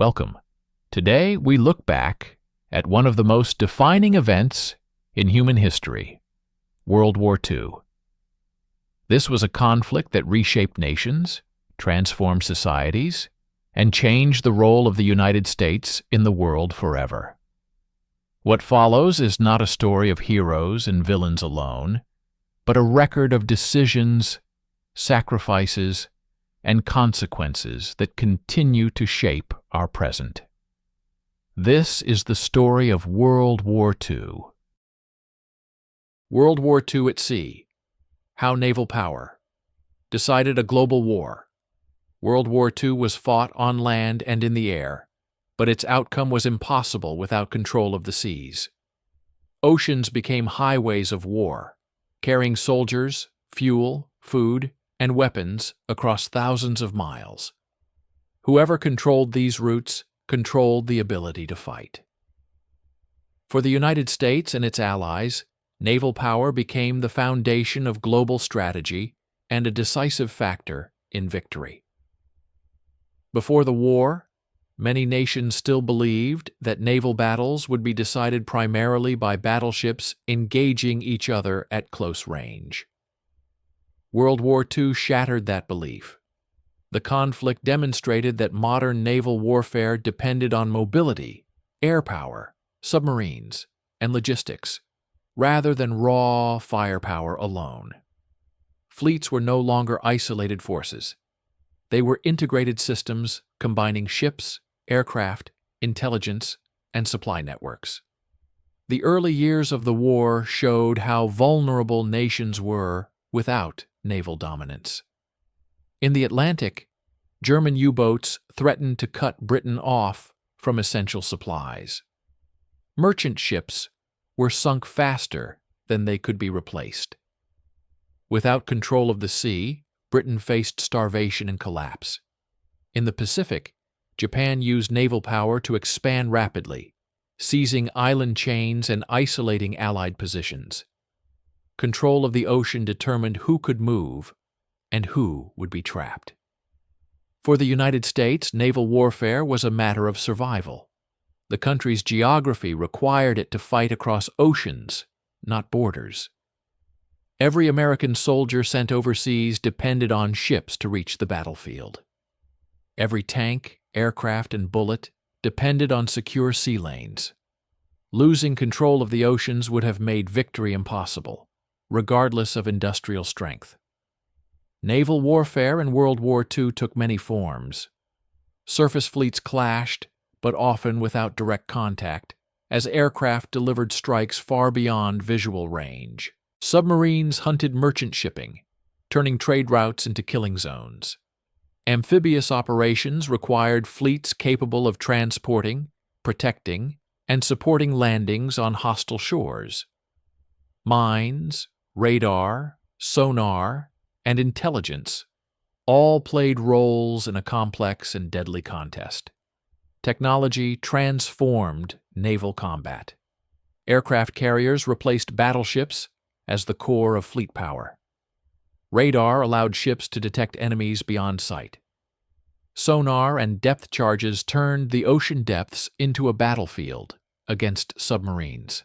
Welcome. Today we look back at one of the most defining events in human history, World War II. This was a conflict that reshaped nations, transformed societies, and changed the role of the United States in the world forever. What follows is not a story of heroes and villains alone, but a record of decisions, sacrifices, and consequences that continue to shape our present. This is the story of World War II. World War II at sea. How naval power decided a global war. World War II was fought on land and in the air, but its outcome was impossible without control of the seas. Oceans became highways of war, carrying soldiers, fuel, food, and weapons across thousands of miles. Whoever controlled these routes controlled the ability to fight. For the United States and its allies, naval power became the foundation of global strategy and a decisive factor in victory. Before the war, many nations still believed that naval battles would be decided primarily by battleships engaging each other at close range. World War II shattered that belief. The conflict demonstrated that modern naval warfare depended on mobility, air power, submarines, and logistics, rather than raw firepower alone. Fleets were no longer isolated forces. They were integrated systems combining ships, aircraft, intelligence, and supply networks. The early years of the war showed how vulnerable nations were without naval dominance. In the Atlantic, German U-boats threatened to cut Britain off from essential supplies. Merchant ships were sunk faster than they could be replaced. Without control of the sea, Britain faced starvation and collapse. In the Pacific, Japan used naval power to expand rapidly, seizing island chains and isolating Allied positions. Control of the ocean determined who could move and who would be trapped. For the United States, naval warfare was a matter of survival. The country's geography required it to fight across oceans, not borders. Every American soldier sent overseas depended on ships to reach the battlefield. Every tank, aircraft, and bullet depended on secure sea lanes. Losing control of the oceans would have made victory impossible, regardless of industrial strength. Naval warfare in World War II took many forms. Surface fleets clashed, but often without direct contact, as aircraft delivered strikes far beyond visual range. Submarines hunted merchant shipping, turning trade routes into killing zones. Amphibious operations required fleets capable of transporting, protecting, and supporting landings on hostile shores. Mines, radar, sonar, and intelligence all played roles in a complex and deadly contest. Technology transformed naval combat. Aircraft carriers replaced battleships as the core of fleet power. Radar allowed ships to detect enemies beyond sight. Sonar and depth charges turned the ocean depths into a battlefield against submarines.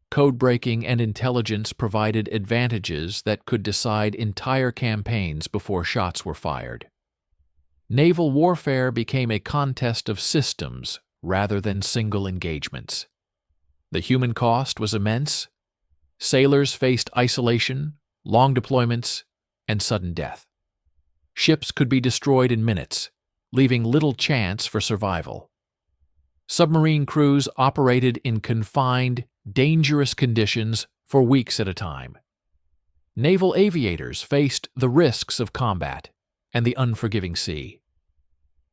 Code-breaking and intelligence provided advantages that could decide entire campaigns before shots were fired. Naval warfare became a contest of systems rather than single engagements. The human cost was immense. Sailors faced isolation, long deployments, and sudden death. Ships could be destroyed in minutes, leaving little chance for survival. Submarine crews operated in confined, dangerous conditions for weeks at a time. Naval aviators faced the risks of combat and the unforgiving sea.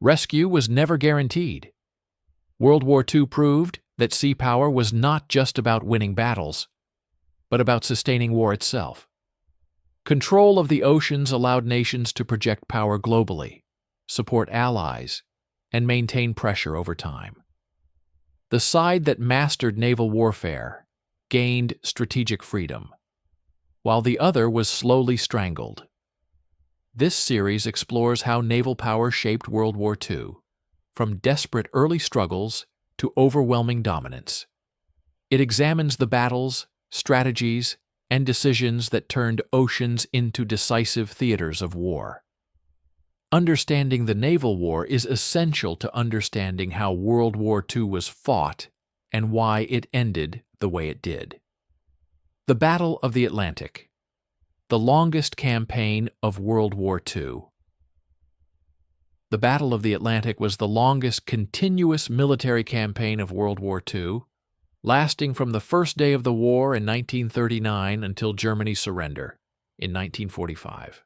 Rescue was never guaranteed. World War II proved that sea power was not just about winning battles, but about sustaining war itself. Control of the oceans allowed nations to project power globally, support allies, and maintain pressure over time. The side that mastered naval warfare gained strategic freedom, while the other was slowly strangled. This series explores how naval power shaped World War II, from desperate early struggles to overwhelming dominance. It examines the battles, strategies, and decisions that turned oceans into decisive theaters of war. Understanding the naval war is essential to understanding how World War II was fought and why it ended the way it did. The Battle of the Atlantic, the longest campaign of World War II. The Battle of the Atlantic was the longest continuous military campaign of World War II, lasting from the first day of the war in 1939 until Germany's surrender in 1945.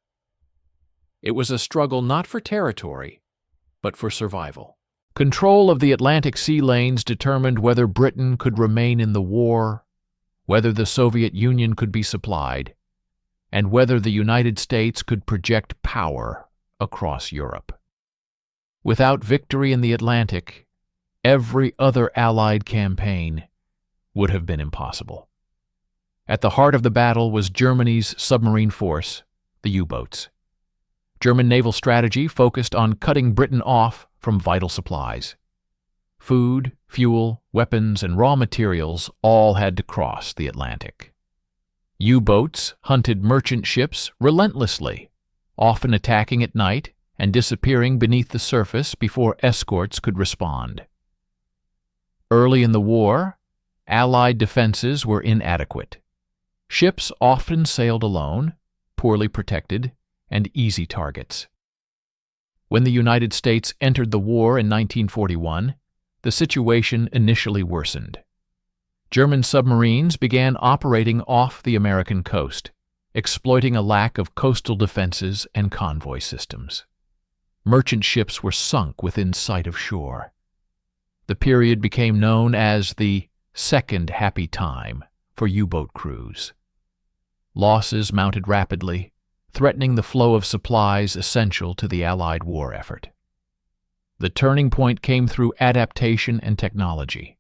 It was a struggle not for territory, but for survival. Control of the Atlantic sea lanes determined whether Britain could remain in the war, whether the Soviet Union could be supplied, and whether the United States could project power across Europe. Without victory in the Atlantic, every other Allied campaign would have been impossible. At the heart of the battle was Germany's submarine force, the U-boats. German naval strategy focused on cutting Britain off from vital supplies. Food, fuel, weapons, and raw materials all had to cross the Atlantic. U-boats hunted merchant ships relentlessly, often attacking at night and disappearing beneath the surface before escorts could respond. Early in the war, Allied defenses were inadequate. Ships often sailed alone, poorly protected, and easy targets. When the United States entered the war in 1941, the situation initially worsened. German submarines began operating off the American coast, exploiting a lack of coastal defenses and convoy systems. Merchant ships were sunk within sight of shore. The period became known as the Second Happy Time for U-boat crews. Losses mounted rapidly, threatening the flow of supplies essential to the Allied war effort. The turning point came through adaptation and technology.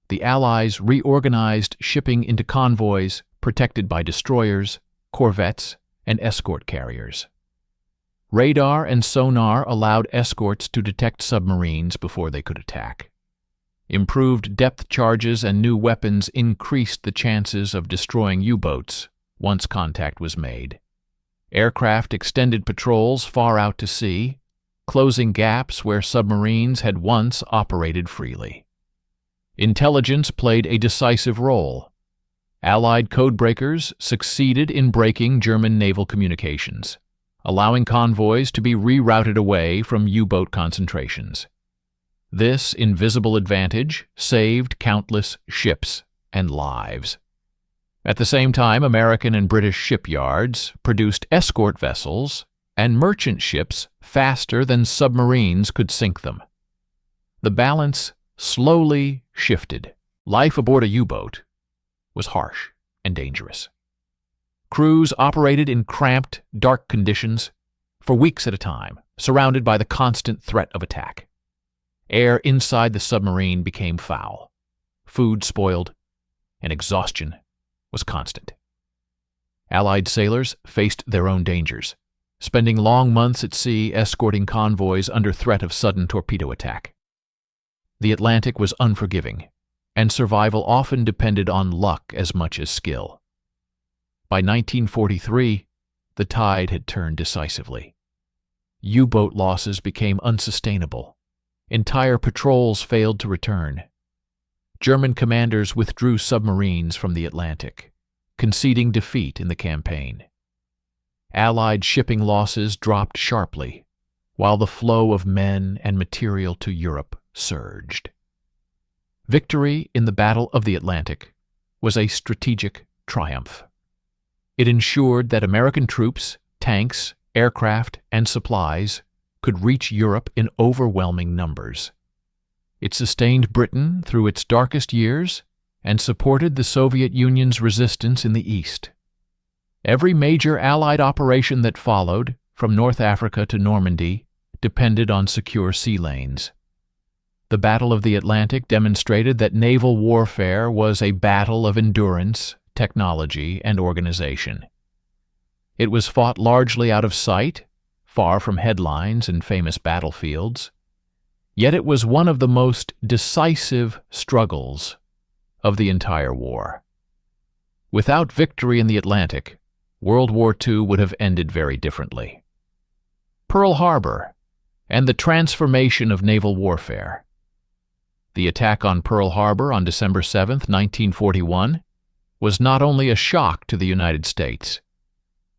The Allies reorganized shipping into convoys protected by destroyers, corvettes, and escort carriers. Radar and sonar allowed escorts to detect submarines before they could attack. Improved depth charges and new weapons increased the chances of destroying U-boats once contact was made. Aircraft extended patrols far out to sea, closing gaps where submarines had once operated freely. Intelligence played a decisive role. Allied codebreakers succeeded in breaking German naval communications, allowing convoys to be rerouted away from U-boat concentrations. This invisible advantage saved countless ships and lives. At the same time, American and British shipyards produced escort vessels and merchant ships faster than submarines could sink them. The balance slowly shifted. Life aboard a U-boat was harsh and dangerous. Crews operated in cramped, dark conditions for weeks at a time, surrounded by the constant threat of attack. Air inside the submarine became foul, food spoiled, and exhaustion was constant. Allied sailors faced their own dangers, spending long months at sea escorting convoys under threat of sudden torpedo attack. The Atlantic was unforgiving, and survival often depended on luck as much as skill. By 1943, the tide had turned decisively. U-boat losses became unsustainable. Entire patrols failed to return. German commanders withdrew submarines from the Atlantic, conceding defeat in the campaign. Allied shipping losses dropped sharply, while the flow of men and material to Europe surged. Victory in the Battle of the Atlantic was a strategic triumph. It ensured that American troops, tanks, aircraft, and supplies could reach Europe in overwhelming numbers. It sustained Britain through its darkest years and supported the Soviet Union's resistance in the East. Every major Allied operation that followed, from North Africa to Normandy, depended on secure sea lanes. The Battle of the Atlantic demonstrated that naval warfare was a battle of endurance, technology, and organization. It was fought largely out of sight, far from headlines and famous battlefields. Yet it was one of the most decisive struggles of the entire war. Without victory in the Atlantic, World War II would have ended very differently. Pearl Harbor and the transformation of naval warfare. The attack on Pearl Harbor on December 7, 1941, was not only a shock to the United States,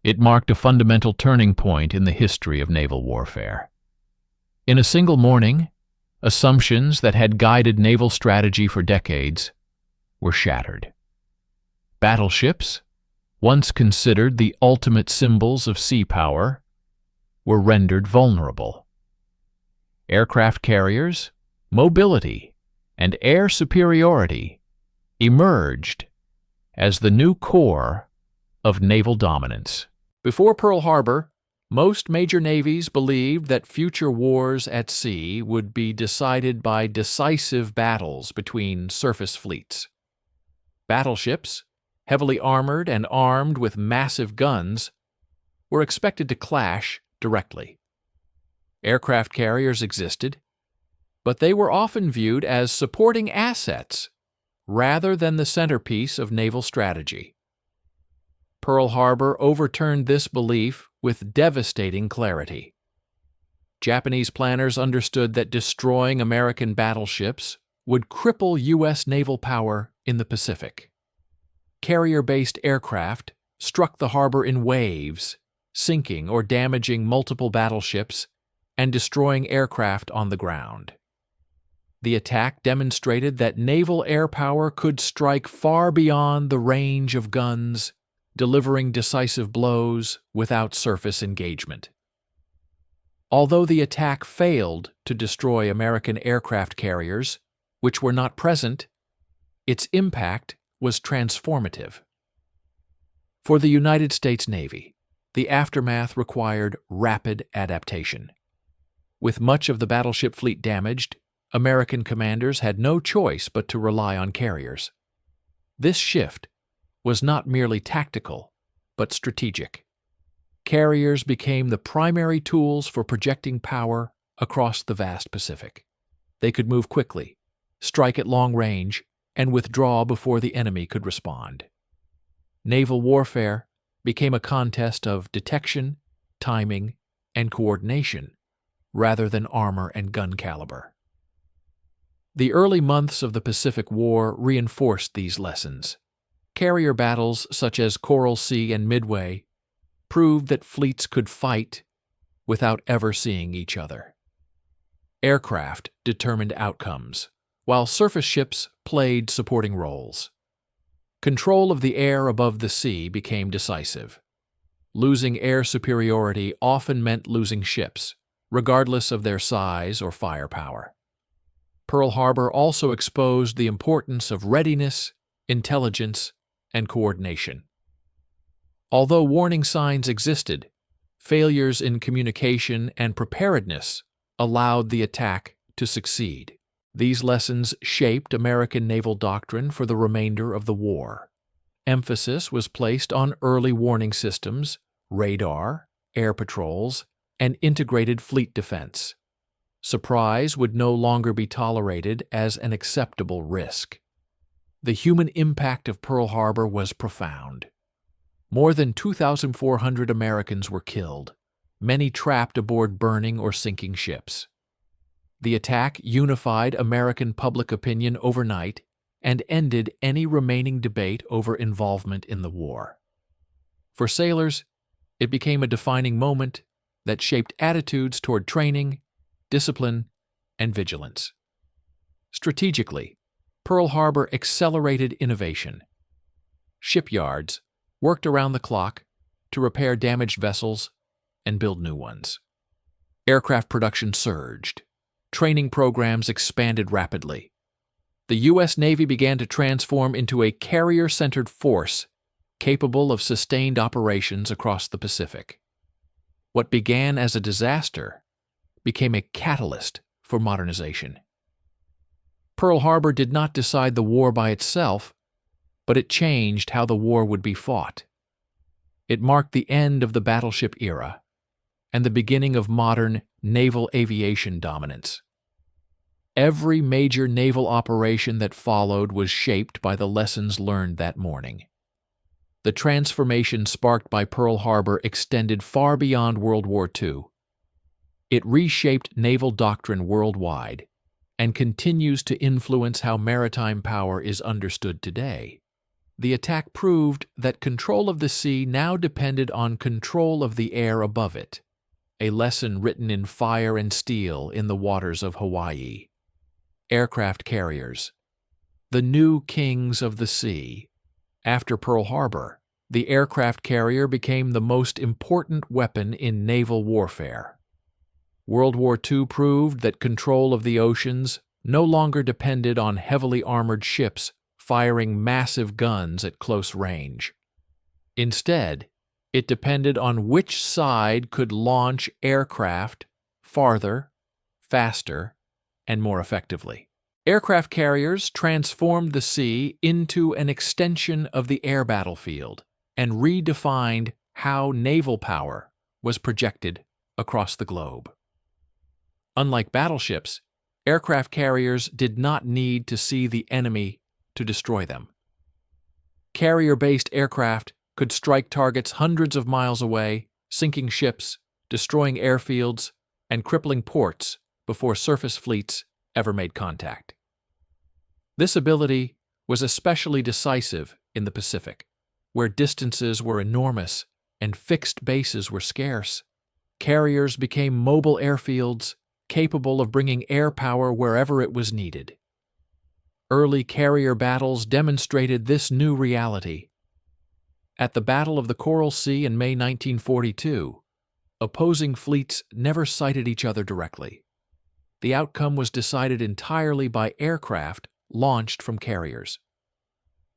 it marked a fundamental turning point in the history of naval warfare. In a single morning, assumptions that had guided naval strategy for decades were shattered. Battleships, once considered the ultimate symbols of sea power, were rendered vulnerable. Aircraft carriers, mobility, and air superiority emerged as the new core of naval dominance. Before Pearl Harbor, most major navies believed that future wars at sea would be decided by decisive battles between surface fleets. Battleships, heavily armored and armed with massive guns, were expected to clash directly. Aircraft carriers existed, but they were often viewed as supporting assets rather than the centerpiece of naval strategy. Pearl Harbor overturned this belief with devastating clarity. Japanese planners understood that destroying American battleships would cripple U.S. naval power in the Pacific. Carrier-based aircraft struck the harbor in waves, sinking or damaging multiple battleships and destroying aircraft on the ground. The attack demonstrated that naval air power could strike far beyond the range of guns, delivering decisive blows without surface engagement. Although the attack failed to destroy American aircraft carriers, which were not present, its impact was transformative. For the United States Navy, the aftermath required rapid adaptation. With much of the battleship fleet damaged, American commanders had no choice but to rely on carriers. This shift was not merely tactical, but strategic. Carriers became the primary tools for projecting power across the vast Pacific. They could move quickly, strike at long range, and withdraw before the enemy could respond. Naval warfare became a contest of detection, timing, and coordination, rather than armor and gun caliber. The early months of the Pacific War reinforced these lessons. Carrier battles such as Coral Sea and Midway proved that fleets could fight without ever seeing each other. Aircraft determined outcomes, while surface ships played supporting roles. Control of the air above the sea became decisive. Losing air superiority often meant losing ships, regardless of their size or firepower. Pearl Harbor also exposed the importance of readiness, intelligence, and coordination. Although warning signs existed, failures in communication and preparedness allowed the attack to succeed. These lessons shaped American naval doctrine for the remainder of the war. Emphasis was placed on early warning systems, radar, air patrols, and integrated fleet defense. Surprise would no longer be tolerated as an acceptable risk. The human impact of Pearl Harbor was profound. More than 2,400 Americans were killed, many trapped aboard burning or sinking ships. The attack unified American public opinion overnight and ended any remaining debate over involvement in the war. For sailors, it became a defining moment that shaped attitudes toward training, discipline, and vigilance. Strategically, Pearl Harbor accelerated innovation. Shipyards worked around the clock to repair damaged vessels and build new ones. Aircraft production surged. Training programs expanded rapidly. The U.S. Navy began to transform into a carrier-centered force capable of sustained operations across the Pacific. What began as a disaster became a catalyst for modernization. Pearl Harbor did not decide the war by itself, but it changed how the war would be fought. It marked the end of the battleship era and the beginning of modern naval aviation dominance. Every major naval operation that followed was shaped by the lessons learned that morning. The transformation sparked by Pearl Harbor extended far beyond World War II. It reshaped naval doctrine worldwide and continues to influence how maritime power is understood today. The attack proved that control of the sea now depended on control of the air above it, a lesson written in fire and steel in the waters of Hawaii. Aircraft carriers, the new kings of the sea. After Pearl Harbor, the aircraft carrier became the most important weapon in naval warfare. World War II proved that control of the oceans no longer depended on heavily armored ships firing massive guns at close range. Instead, it depended on which side could launch aircraft farther, faster, and more effectively. Aircraft carriers transformed the sea into an extension of the air battlefield and redefined how naval power was projected across the globe. Unlike battleships, aircraft carriers did not need to see the enemy to destroy them. Carrier-based aircraft could strike targets hundreds of miles away, sinking ships, destroying airfields, and crippling ports before surface fleets ever made contact. This ability was especially decisive in the Pacific, where distances were enormous and fixed bases were scarce. Carriers became mobile airfields capable of bringing air power wherever it was needed. Early carrier battles demonstrated this new reality. At the Battle of the Coral Sea in May 1942, opposing fleets never sighted each other directly. The outcome was decided entirely by aircraft launched from carriers.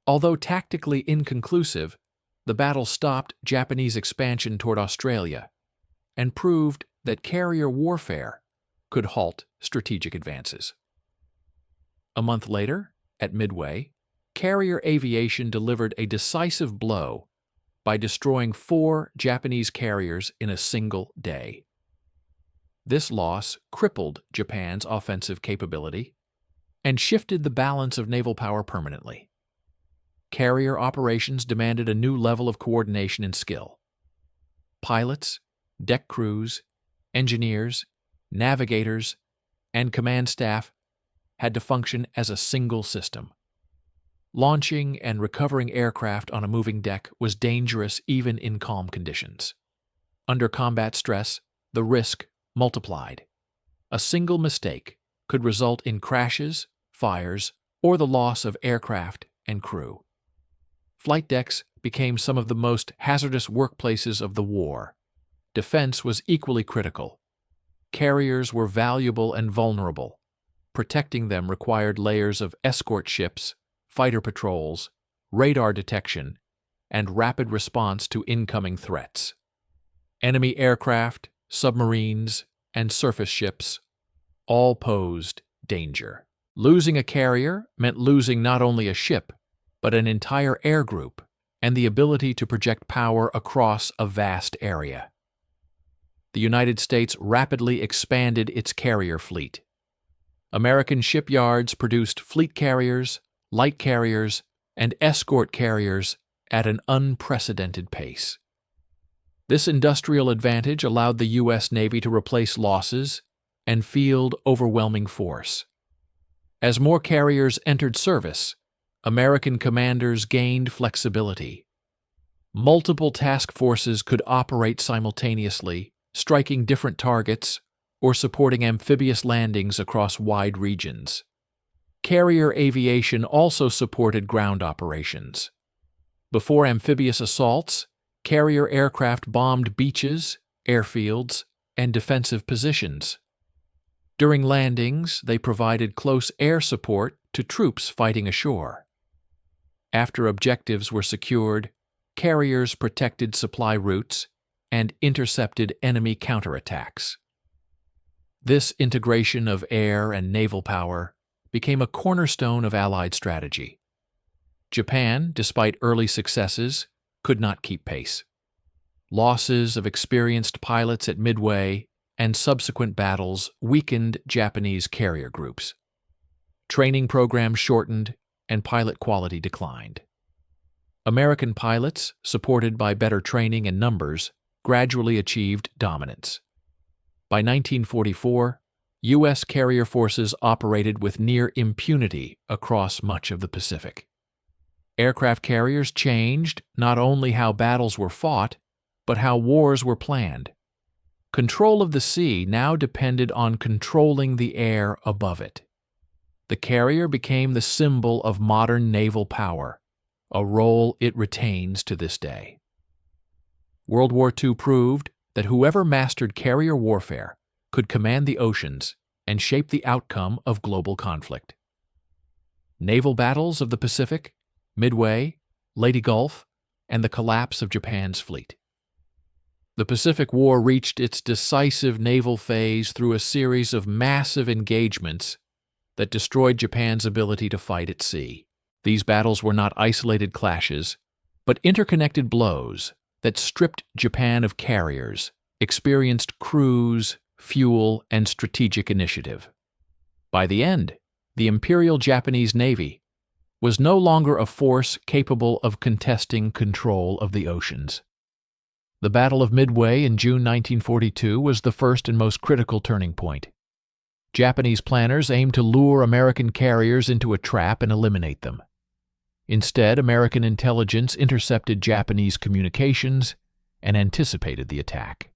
Although tactically inconclusive, the battle stopped Japanese expansion toward Australia and proved that carrier warfare could halt strategic advances. A month later, at Midway, carrier aviation delivered a decisive blow by destroying 4 Japanese carriers in a single day. This loss crippled Japan's offensive capability and shifted the balance of naval power permanently. Carrier operations demanded a new level of coordination and skill. Pilots, deck crews, engineers, navigators, and command staff had to function as a single system. Launching and recovering aircraft on a moving deck was dangerous even in calm conditions. Under combat stress, the risk multiplied. A single mistake could result in crashes, fires, or the loss of aircraft and crew. Flight decks became some of the most hazardous workplaces of the war. Defense was equally critical. Carriers were valuable and vulnerable. Protecting them required layers of escort ships, fighter patrols, radar detection, and rapid response to incoming threats. Enemy aircraft, submarines, and surface ships all posed danger. Losing a carrier meant losing not only a ship, but an entire air group and the ability to project power across a vast area. The United States rapidly expanded its carrier fleet. American shipyards produced fleet carriers, light carriers, and escort carriers at an unprecedented pace. This industrial advantage allowed the U.S. Navy to replace losses and field overwhelming force. As more carriers entered service, American commanders gained flexibility. Multiple task forces could operate simultaneously, striking different targets or supporting amphibious landings across wide regions. Carrier aviation also supported ground operations. Before amphibious assaults, carrier aircraft bombed beaches, airfields, and defensive positions. During landings, they provided close air support to troops fighting ashore. After objectives were secured, carriers protected supply routes and intercepted enemy counterattacks. This integration of air and naval power became a cornerstone of Allied strategy. Japan, despite early successes, could not keep pace. Losses of experienced pilots at Midway and subsequent battles weakened Japanese carrier groups. Training programs shortened, and pilot quality declined. American pilots, supported by better training and numbers, gradually achieved dominance. By 1944, U.S. carrier forces operated with near impunity across much of the Pacific. Aircraft carriers changed not only how battles were fought, but how wars were planned. Control of the sea now depended on controlling the air above it. The carrier became the symbol of modern naval power, a role it retains to this day. World War II proved that whoever mastered carrier warfare could command the oceans and shape the outcome of global conflict. Naval battles of the Pacific, Midway, Leyte Gulf, and the collapse of Japan's fleet. The Pacific War reached its decisive naval phase through a series of massive engagements that destroyed Japan's ability to fight at sea. These battles were not isolated clashes, but interconnected blows that stripped Japan of carriers, experienced crews, fuel, and strategic initiative. By the end, the Imperial Japanese Navy was no longer a force capable of contesting control of the oceans. The Battle of Midway in June 1942 was the first and most critical turning point. Japanese planners aimed to lure American carriers into a trap and eliminate them. Instead, American intelligence intercepted Japanese communications and anticipated the attack.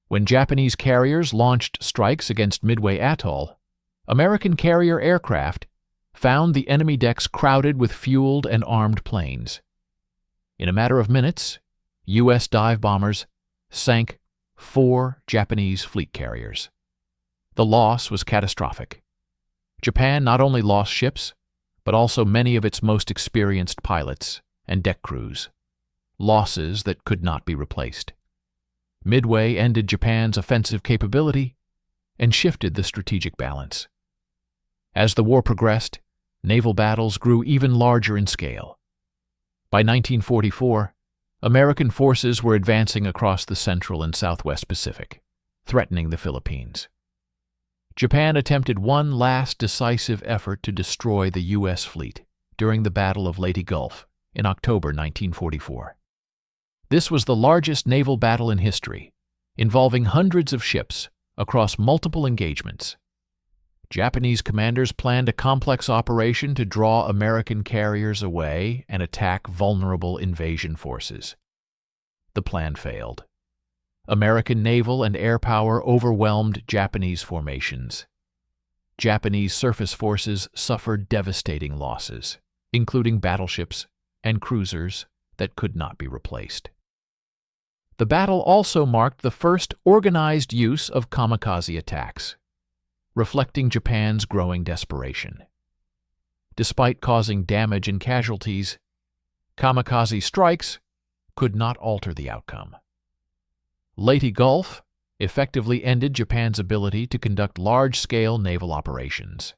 When Japanese carriers launched strikes against Midway Atoll, American carrier aircraft found the enemy decks crowded with fueled and armed planes. In a matter of minutes, U.S. dive bombers sank 4 Japanese fleet carriers. The loss was catastrophic. Japan not only lost ships, but also many of its most experienced pilots and deck crews, losses that could not be replaced. Midway ended Japan's offensive capability and shifted the strategic balance. As the war progressed, naval battles grew even larger in scale. By 1944, American forces were advancing across the Central and Southwest Pacific, threatening the Philippines. Japan attempted one last decisive effort to destroy the U.S. fleet during the Battle of Leyte Gulf in October 1944. This was the largest naval battle in history, involving hundreds of ships across multiple engagements. Japanese commanders planned a complex operation to draw American carriers away and attack vulnerable invasion forces. The plan failed. American naval and air power overwhelmed Japanese formations. Japanese surface forces suffered devastating losses, including battleships and cruisers that could not be replaced. The battle also marked the first organized use of kamikaze attacks, reflecting Japan's growing desperation. Despite causing damage and casualties, kamikaze strikes could not alter the outcome. Leyte Gulf effectively ended Japan's ability to conduct large-scale naval operations.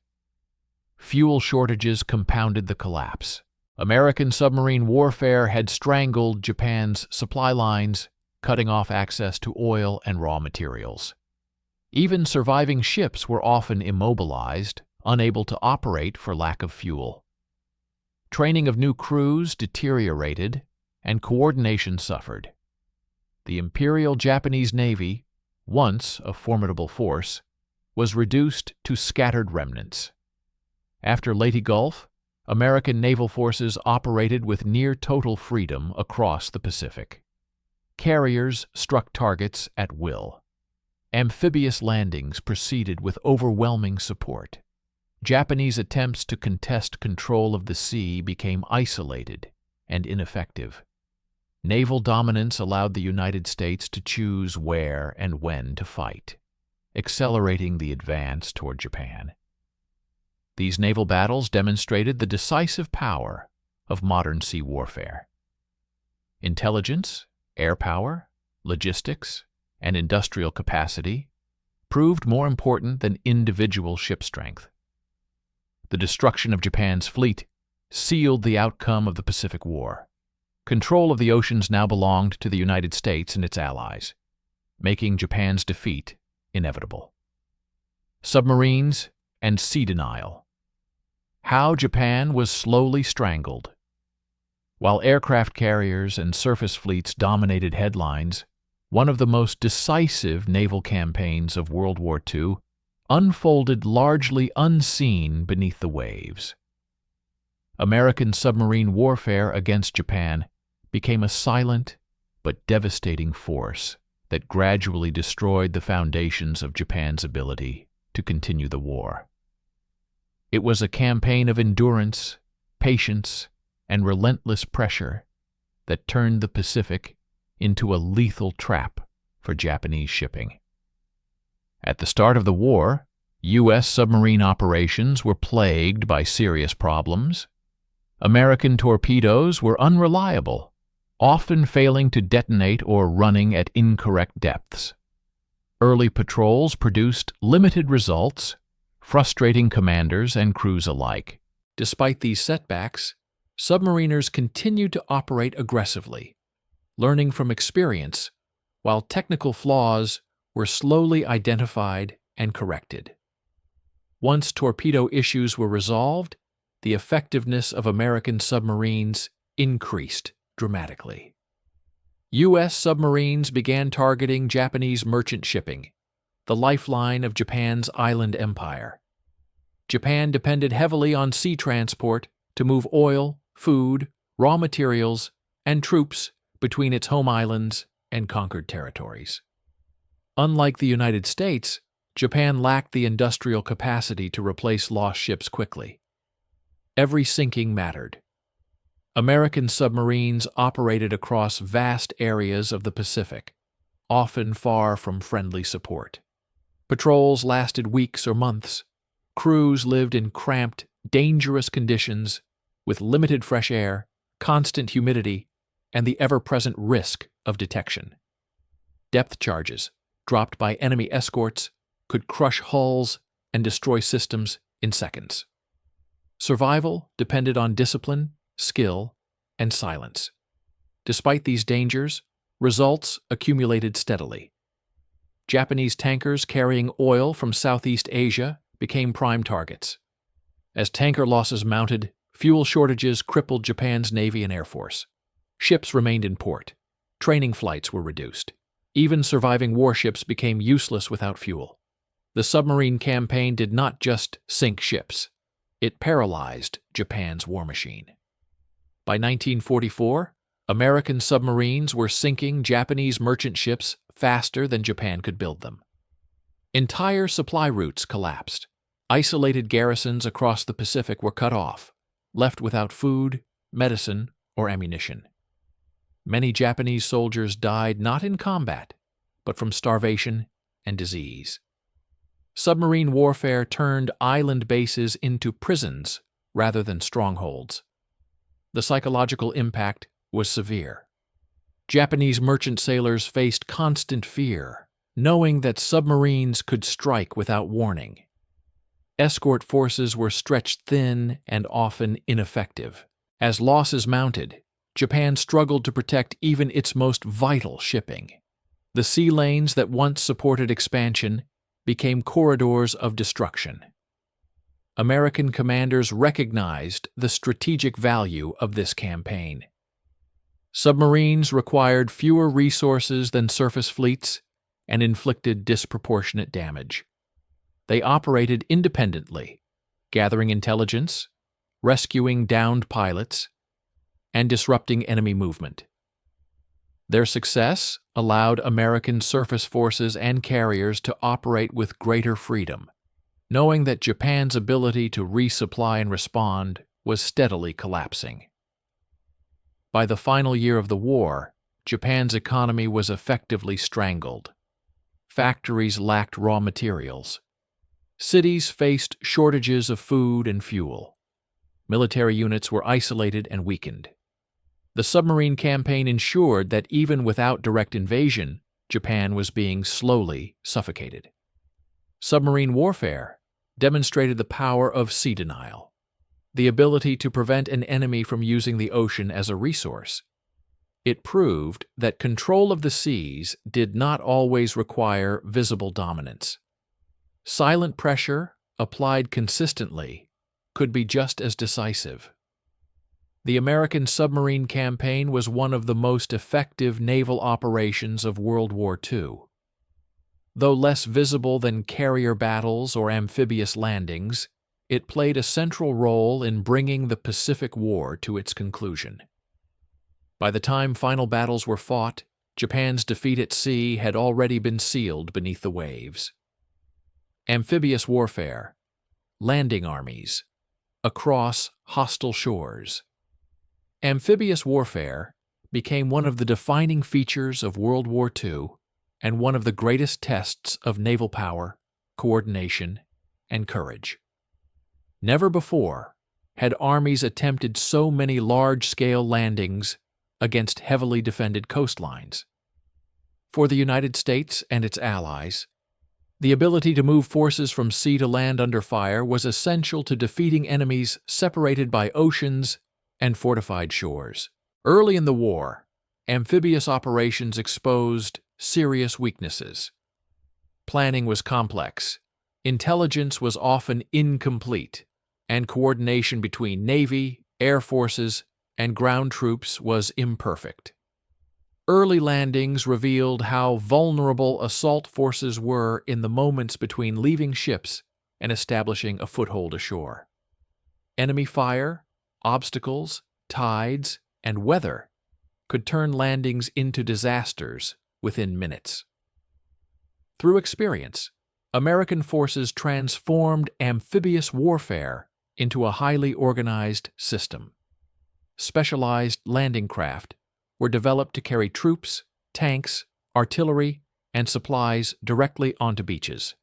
Fuel shortages compounded the collapse. American submarine warfare had strangled Japan's supply lines, cutting off access to oil and raw materials. Even surviving ships were often immobilized, unable to operate for lack of fuel. Training of new crews deteriorated, and coordination suffered. The Imperial Japanese Navy, once a formidable force, was reduced to scattered remnants. After Leyte Gulf, American naval forces operated with near-total freedom across the Pacific. Carriers struck targets at will. Amphibious landings proceeded with overwhelming support. Japanese attempts to contest control of the sea became isolated and ineffective. Naval dominance allowed the United States to choose where and when to fight, accelerating the advance toward Japan. These naval battles demonstrated the decisive power of modern sea warfare. Intelligence, air power, logistics, and industrial capacity proved more important than individual ship strength. The destruction of Japan's fleet sealed the outcome of the Pacific War. Control of the oceans now belonged to the United States and its allies, making Japan's defeat inevitable. Submarines and sea denial How Japan was slowly strangled. While aircraft carriers and surface fleets dominated headlines, one of the most decisive naval campaigns of World War II unfolded largely unseen beneath the waves. American submarine warfare against Japan became a silent but devastating force that gradually destroyed the foundations of Japan's ability to continue the war. It was a campaign of endurance, patience, and relentless pressure that turned the Pacific into a lethal trap for Japanese shipping. At the start of the war, U.S. submarine operations were plagued by serious problems. American torpedoes were unreliable, often failing to detonate or running at incorrect depths. Early patrols produced limited results, frustrating commanders and crews alike. Despite these setbacks, submariners continued to operate aggressively, learning from experience, while technical flaws were slowly identified and corrected. Once torpedo issues were resolved, the effectiveness of American submarines increased dramatically. U.S. submarines began targeting Japanese merchant shipping, the lifeline of Japan's island empire. Japan depended heavily on sea transport to move oil, food, raw materials, and troops between its home islands and conquered territories. Unlike the United States, Japan lacked the industrial capacity to replace lost ships quickly. Every sinking mattered. American submarines operated across vast areas of the Pacific, often far from friendly support. Patrols lasted weeks or months. Crews lived in cramped, dangerous conditions with limited fresh air, constant humidity, and the ever-present risk of detection. Depth charges, dropped by enemy escorts, could crush hulls and destroy systems in seconds. Survival depended on discipline, skill, and silence. Despite these dangers, results accumulated steadily. Japanese tankers carrying oil from Southeast Asia became prime targets. As tanker losses mounted, fuel shortages crippled Japan's Navy and Air Force. Ships remained in port. Training flights were reduced. Even surviving warships became useless without fuel. The submarine campaign did not just sink ships. It paralyzed Japan's war machine. By 1944, American submarines were sinking Japanese merchant ships faster than Japan could build them. Entire supply routes collapsed. Isolated garrisons across the Pacific were cut off, left without food, medicine, or ammunition. Many Japanese soldiers died not in combat, but from starvation and disease. Submarine warfare turned island bases into prisons rather than strongholds. The psychological impact was severe. Japanese merchant sailors faced constant fear, knowing that submarines could strike without warning. Escort forces were stretched thin and often ineffective. As losses mounted, Japan struggled to protect even its most vital shipping. The sea lanes that once supported expansion became corridors of destruction. American commanders recognized the strategic value of this campaign. Submarines required fewer resources than surface fleets and inflicted disproportionate damage. They operated independently, gathering intelligence, rescuing downed pilots, and disrupting enemy movement. Their success allowed American surface forces and carriers to operate with greater freedom, knowing that Japan's ability to resupply and respond was steadily collapsing. By the final year of the war, Japan's economy was effectively strangled. Factories lacked raw materials. Cities faced shortages of food and fuel. Military units were isolated and weakened. The submarine campaign ensured that even without direct invasion, Japan was being slowly suffocated. Submarine warfare demonstrated the power of sea denial, the ability to prevent an enemy from using the ocean as a resource. It proved that control of the seas did not always require visible dominance. Silent pressure, applied consistently, could be just as decisive. The American submarine campaign was one of the most effective naval operations of World War II. Though less visible than carrier battles or amphibious landings, it played a central role in bringing the Pacific War to its conclusion. By the time final battles were fought, Japan's defeat at sea had already been sealed beneath the waves. Amphibious warfare, landing armies, across hostile shores. Amphibious warfare became one of the defining features of World War II and one of the greatest tests of naval power, coordination, and courage. Never before had armies attempted so many large-scale landings against heavily defended coastlines. For the United States and its allies, the ability to move forces from sea to land under fire was essential to defeating enemies separated by oceans and fortified shores. Early in the war, amphibious operations exposed serious weaknesses. Planning was complex, intelligence was often incomplete, and coordination between Navy, air forces, and ground troops was imperfect. Early landings revealed how vulnerable assault forces were in the moments between leaving ships and establishing a foothold ashore. Enemy fire, obstacles, tides, and weather could turn landings into disasters within minutes. Through experience, American forces transformed amphibious warfare into a highly organized system. Specialized landing craft were developed to carry troops, tanks, artillery, and supplies directly onto beaches.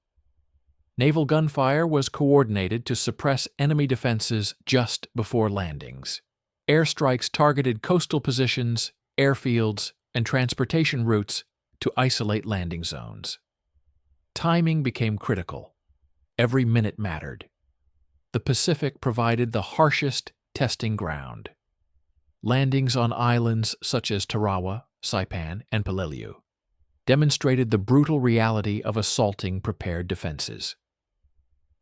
Naval gunfire was coordinated to suppress enemy defenses just before landings. Airstrikes targeted coastal positions, airfields, and transportation routes to isolate landing zones. Timing became critical. Every minute mattered. The Pacific provided the harshest testing ground. Landings on islands such as Tarawa, Saipan, and Peleliu demonstrated the brutal reality of assaulting prepared defenses.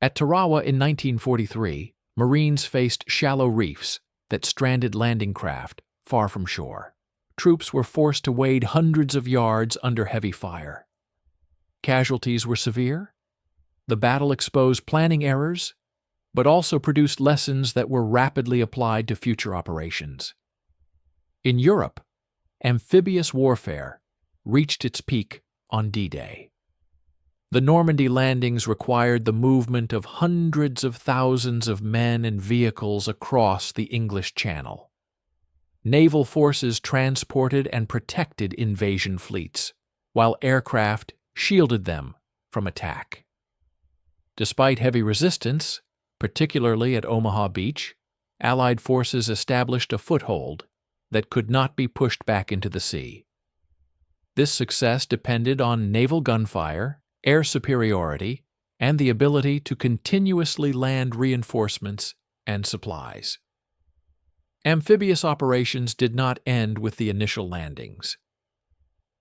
At Tarawa in 1943, Marines faced shallow reefs that stranded landing craft far from shore. Troops were forced to wade hundreds of yards under heavy fire. Casualties were severe. The battle exposed planning errors, but also produced lessons that were rapidly applied to future operations. In Europe, amphibious warfare reached its peak on D-Day. The Normandy landings required the movement of hundreds of thousands of men and vehicles across the English Channel. Naval forces transported and protected invasion fleets, while aircraft shielded them from attack. Despite heavy resistance, particularly at Omaha Beach, Allied forces established a foothold that could not be pushed back into the sea. This success depended on naval gunfire, air superiority, and the ability to continuously land reinforcements and supplies. Amphibious operations did not end with the initial landings.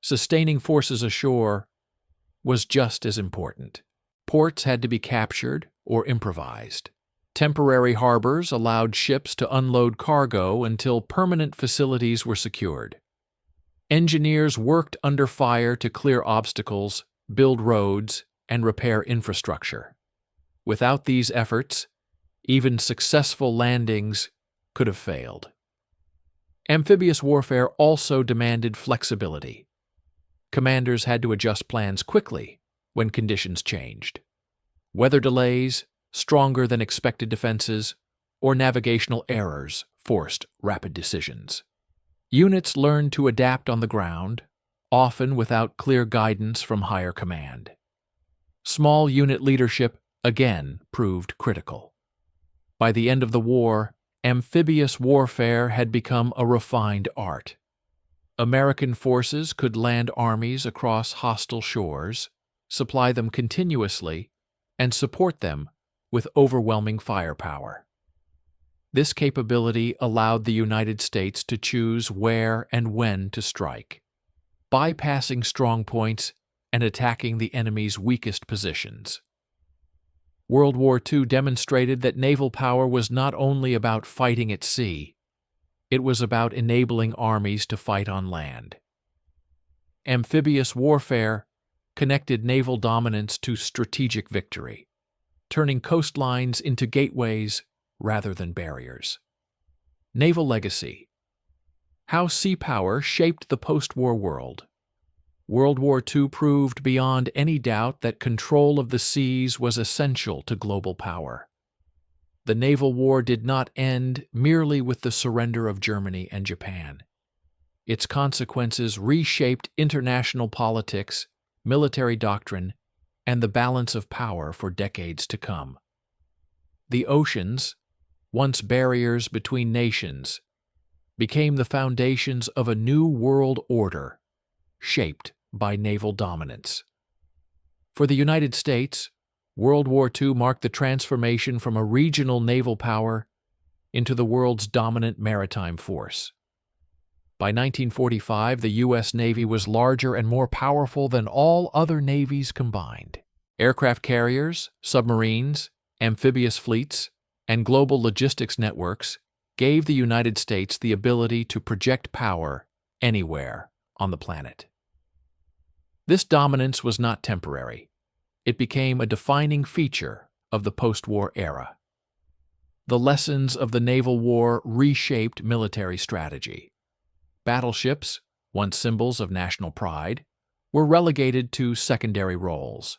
Sustaining forces ashore was just as important. Ports had to be captured or improvised. Temporary harbors allowed ships to unload cargo until permanent facilities were secured. Engineers worked under fire to clear obstacles, build roads, and repair infrastructure. Without these efforts, even successful landings could have failed. Amphibious warfare also demanded flexibility. Commanders had to adjust plans quickly when conditions changed. Weather delays, stronger than expected defenses, or navigational errors forced rapid decisions. Units learned to adapt on the ground, often without clear guidance from higher command. Small unit leadership again proved critical. By the end of the war, amphibious warfare had become a refined art. American forces could land armies across hostile shores, supply them continuously, and support them with overwhelming firepower. This capability allowed the United States to choose where and when to strike, bypassing strong points and attacking the enemy's weakest positions. World War II demonstrated that naval power was not only about fighting at sea, it was about enabling armies to fight on land. Amphibious warfare connected naval dominance to strategic victory, turning coastlines into gateways rather than barriers. Naval legacy. How sea power shaped the post-war world. World War II proved beyond any doubt that control of the seas was essential to global power. The naval war did not end merely with the surrender of Germany and Japan. Its consequences reshaped international politics, military doctrine, and the balance of power for decades to come. The oceans, once barriers between nations, became the foundations of a new world order, shaped by naval dominance. For the United States, World War II marked the transformation from a regional naval power into the world's dominant maritime force. By 1945, the U.S. Navy was larger and more powerful than all other navies combined. Aircraft carriers, submarines, amphibious fleets, and global logistics networks gave the United States the ability to project power anywhere on the planet. This dominance was not temporary. It became a defining feature of the post-war era. The lessons of the naval war reshaped military strategy. Battleships, once symbols of national pride, were relegated to secondary roles.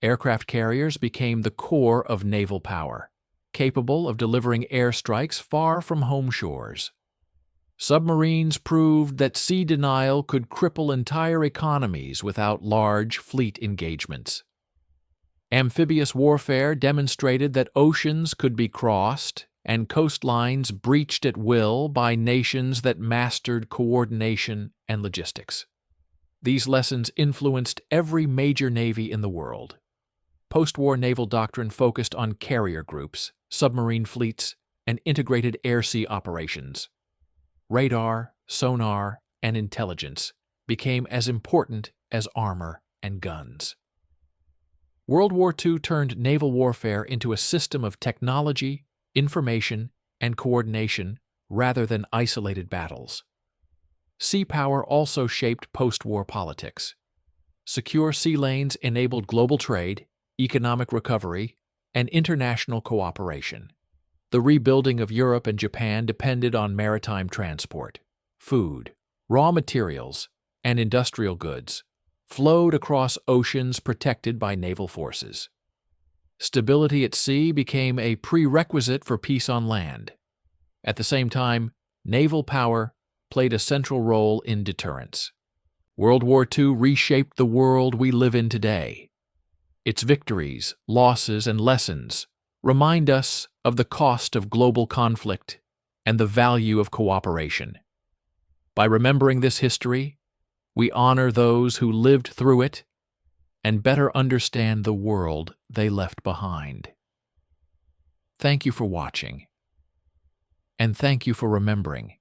Aircraft carriers became the core of naval power, capable of delivering airstrikes far from home shores. Submarines proved that sea denial could cripple entire economies without large fleet engagements. Amphibious warfare demonstrated that oceans could be crossed and coastlines breached at will by nations that mastered coordination and logistics. These lessons influenced every major navy in the world. Post-war naval doctrine focused on carrier groups, submarine fleets, and integrated air-sea operations. Radar, sonar, and intelligence became as important as armor and guns. World War II turned naval warfare into a system of technology, information, and coordination rather than isolated battles. Sea power also shaped post-war politics. Secure sea lanes enabled global trade, economic recovery, and international cooperation. The rebuilding of Europe and Japan depended on maritime transport. Food, raw materials, and industrial goods flowed across oceans protected by naval forces. Stability at sea became a prerequisite for peace on land. At the same time, naval power played a central role in deterrence. World War II reshaped the world we live in today. Its victories, losses, and lessons remind us of the cost of global conflict and the value of cooperation. By remembering this history, we honor those who lived through it and better understand the world they left behind. Thank you for watching, and thank you for remembering.